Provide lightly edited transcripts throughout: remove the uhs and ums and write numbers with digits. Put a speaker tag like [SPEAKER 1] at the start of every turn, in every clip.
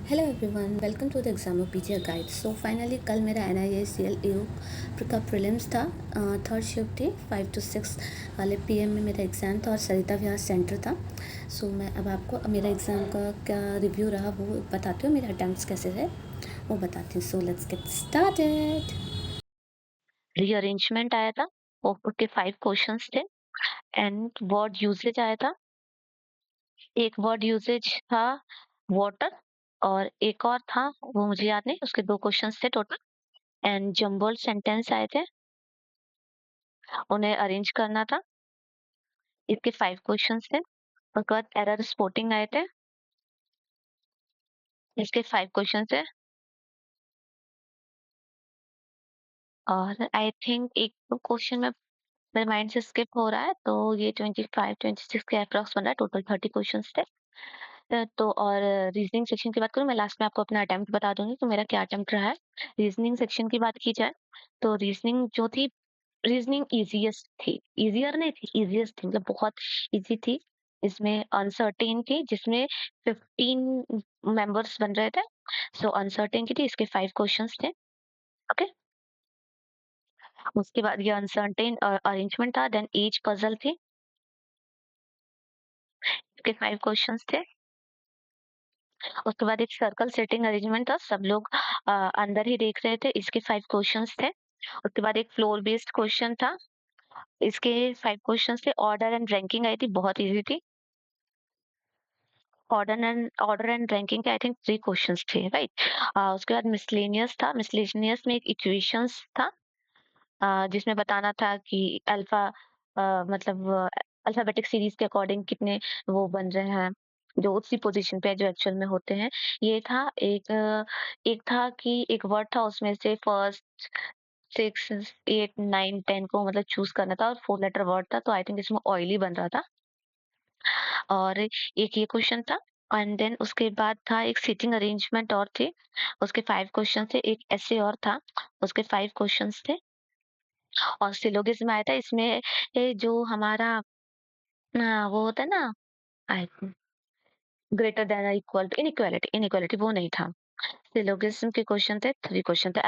[SPEAKER 1] Hello everyone, welcome to the exam of PGR guide. So finally कल मेरा NIACL EU का prelims था। Third shift थी 5 to 6 वाले PM में मेरा एग्ज़ाम था और सरिता विहार सेंटर था। सो मैं अब आपको मेरा एग्ज़ाम का क्या रिव्यू रहा वो बताती हूँ, मेरे अटैम्प्ट्स कैसे रहे वो बताती हूँ। So let's get started.
[SPEAKER 2] Rearrangement आया था और उसके 5 क्वेश्चंस थे एंड वर्ड यूसेज आया था। एक वर्ड यूसेज था वाटर और एक और था वो मुझे याद नहीं, उसके 2 क्वेश्चंस थे टोटल। एंड जम्बल्ड सेंटेंस आए थे, उन्हें अरेंज करना था। इसके 5 क्वेश्चंस थे। उसके बाद एरर स्पॉटिंग आए थे, इसके 5 क्वेश्चन थे। और आई थिंक एक क्वेश्चन में मेरे माइंड से स्किप हो रहा है, तो ये 25-26 के अप्रॉक्स बन रहा है। टोटल 30 क्वेश्चंस थे। तो और रीजनिंग सेक्शन की बात करूँ, मैं लास्ट में आपको अपना अटेम्प्ट बता दूँगी कि मेरा क्या अटेम्प्ट रहा है। रीजनिंग सेक्शन की बात की जाए, तो रीजनिंग जो थी, रीजनिंग ईज़ीएस्ट थी। ईज़ियर नहीं थी, ईज़ीएस्ट थी, मतलब बहुत ईज़ी थी। इसमें अनसर्टेन थी, जिसमें 15 मेंबर्स बन रहे थे। सो अनसर्टेन की थी, इसके 5 क्वेश्चंस थे। ओके? उसके बाद ये अनसर्टेन अरेंजमेंट था, देन ईच पज़ल थी, इसके 5 क्वेश्चंस थे। उसके बाद एक सर्कल सेटिंग अरेंजमेंट था, सब लोग अंदर ही देख रहे थे, इसके 5 क्वेश्चंस थे। उसके बाद एक फ्लोर बेस्ड क्वेश्चन था, इसके 5 क्वेश्चंस थे। ऑर्डर एंड रैंकिंग आई थी, बहुत इजी थी। ऑर्डर एंड रैंकिंग के आई थिंक 3 क्वेश्चंस थे, राइट? उसके बाद मिसलेनियस था। मिसलेनियस में एक इक्वेशंस था, जिसमें बताना था कि अल्फा मतलब अल्फाबेटिक सीरीज के अकॉर्डिंग कितने वो बन रहे हैं, जो उसी पोजीशन पे है जो एक्चुअल में होते हैं। ये था एक था कि एक वर्ड था, उसमें से फर्स्ट 6 8 9 10 को मतलब चूज करना था और 4 लेटर वर्ड था, तो आई थिंक इसमें ऑयली बन रहा था। और एक ये क्वेश्चन था। एंड देन उसके बाद था एक सीटिंग अरेंजमेंट और थी, उसके 5 क्वेश्चन थे। एक ऐसे और था, उसके 5 क्वेश्चंस थे। और सिलोगिज्म आया था, इसमें जो हमारा वो होता है ना, आई थिंक ग्रेटर देन और इक्वल टू, इनइक्वालिटी इनइक्वालिटी वो नहीं था। सिलोगिज्म के क्वेश्चन थे, 3 क्वेश्चन थे।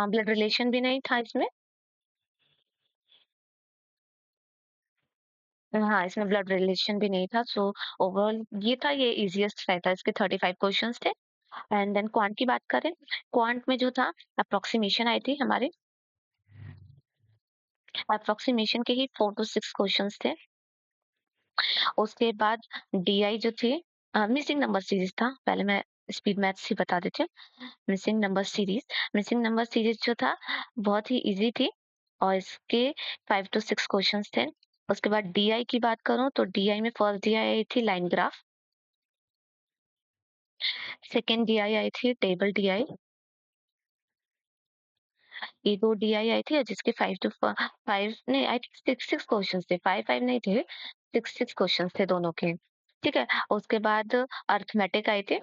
[SPEAKER 2] ब्लड रिलेशन भी नहीं था इसमें। हाँ, इसमें ब्लड रिलेशन भी नहीं था। सो ओवरऑल ये था, ये ईज़ीएस्ट रहता है। इसके 35 क्वेश्चंस थे। एंड देन क्वांट की बात करें, क्वांट में जो था अप्रोक्सीमेशन आई थी हमारी। अप्रोक्सीमेशन के ही 4 टू 6 क्वेश्चंस थे। उसके बाद डीआई जो थी, मिसिंग नंबर सीरीज था। पहले मैं स्पीड मैथ्स ही बता देती हूँ। मिसिंग नंबर सीरीज जो था, बहुत ही इजी थी और इसके 5 टू 6 क्वेश्चंस थे। उसके बाद डीआई की बात करूँ, तो डीआई में फर्स्ट डीआई आई थी लाइन ग्राफ, सेकंड डीआई आई थी टेबल डीआई, ये 2 डीआई आई थी, और जिसके 5 टू 5 नहीं, आई थिंक 6 क्वेश्चंस थे। 5 नहीं थे, 6 क्वेश्चंस थे दोनों के। ठीक है? उसके बाद अरिथमेटिक आई थी,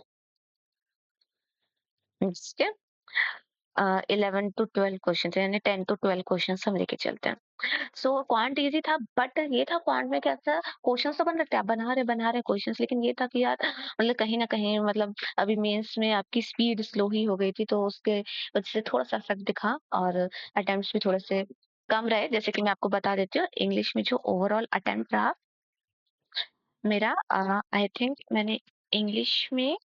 [SPEAKER 2] जिसके 11 टू 12 क्वेश्चन थे, यानी 10 टू 12 क्वेश्चन हम लेके चलते हैं। सो क्वांट इजी था, बट ये था क्वांट में क्या था, क्वेश्चंस तो बन रहे थे, आप बना रहे क्वेश्चंस, लेकिन ये था कि यार मतलब कहीं ना कहीं, मतलब अभी मेंस में आपकी स्पीड स्लो ही हो गई थी, तो उसके वजह से थोड़ा सा इफेक्ट दिखा और अटेम्प्ट्स भी थोड़े से कम रहे। जैसे कि मैं आपको बता देती हूँ, इंग्लिश में जो ओवरऑल अटेम्प्ट रहा मेरा, आई थिंक मैंने इंग्लिश में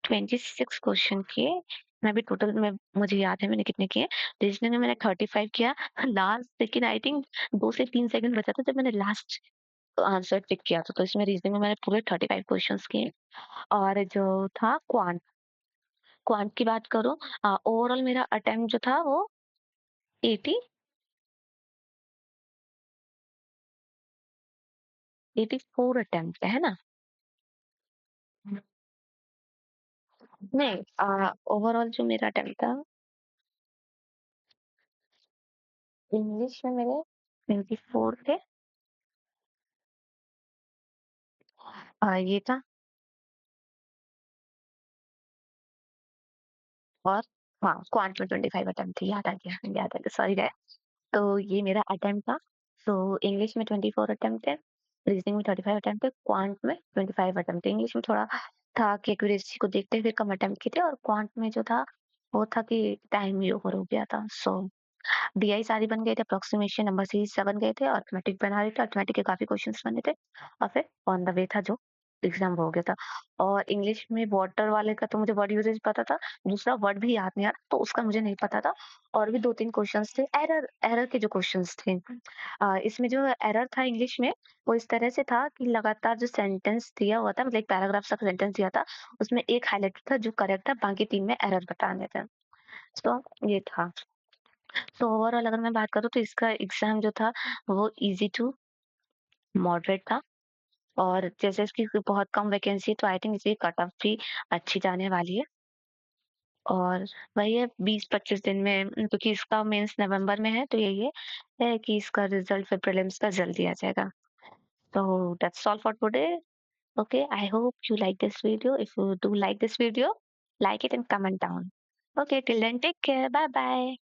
[SPEAKER 2] 26 क्वेश्चन किए। मैं भी टोटल में मुझे याद है मैंने कितने किए। रीजनिंग में मैंने 35 किया लास्ट, लेकिन आई थिंक 2 से 3 सेकंड बचा था जब मैंने लास्ट आंसर टिक किया था। तो इसमें रीजनिंग में मैंने पूरे 35 क्वेश्चंस किए। और जो था क्वांट, क्वांट की बात करूँ, ओवरऑल मेरा अटेम्प्ट जो था वो 80 84 अटेम्प्ट है ना? नहीं, ओवरऑल जो मेरा अटेम्प्ट था इंग्लिश में मेरे 24 थे। ये था। और हाँ, क्वांट में 25 अटेम्प्ट थे, याद आ गया, सॉरी गाइस। तो ये मेरा अटेम्प्ट था। सो इंग्लिश में 24 अटेम्प्ट थे, रीजनिंग में 35 अटेम्प्ट थे, क्वांट में 25 अटेम्प्ट थे। इंग्लिश में थोड़ा था कि एक्यूरेसी को देखते हुए कम अटेम्प्ट किए थे और क्वांट में जो था, वो था कि टाइम ही ओवर हो गया था। सो डीआई सारे बन गए थे, अप्रोक्सिमेशन नंबर सीरीज़ 7 गए थे, अरिथमेटिक बना रहे थे, अरिथमेटिक के काफ़ी क्वेश्चन्स बने थे और फिर ऑन द वे था जो एग्ज़ाम हो गया था। और इंग्लिश में वाटर वाले का तो मुझे वर्ड यूसेज पता था, दूसरा वर्ड भी याद नहीं आ रहा, तो उसका मुझे नहीं पता था और भी 2-3 क्वेश्चन्स थे, एरर एरर के जो क्वेश्चन्स थे। इसमें जो एरर था इंग्लिश में, वो इस तरह से था कि लगातार जो सेंटेंस दिया हुआ था, मतलब एक पैराग्राफ सा सेंटेंस दिया था, उसमें एक हाइलाइटेड था जो करेक्ट था, बाकी 3 में एरर बताने थे। तो ये था। तो ओवरऑल अगर मैं बात करूँ तो इसका एग्ज़ाम जो था वो ईज़ी टू मॉडरेट था और जैसे इसकी बहुत कम वैकेंसी है तो आई थिंक इसकी कट ऑफ भी अच्छी जाने वाली है और वही है 20-25 दिन में क्योंकि इसका मेंस नवंबर में है तो यही है कि इसका रिज़ल्ट फिर प्रीलिम्स का जल्दी आ जाएगा। So that's all for today. Okay, I hope you like this video. If you do like this video, like it and comment down. Okay, till then, take care. Bye bye.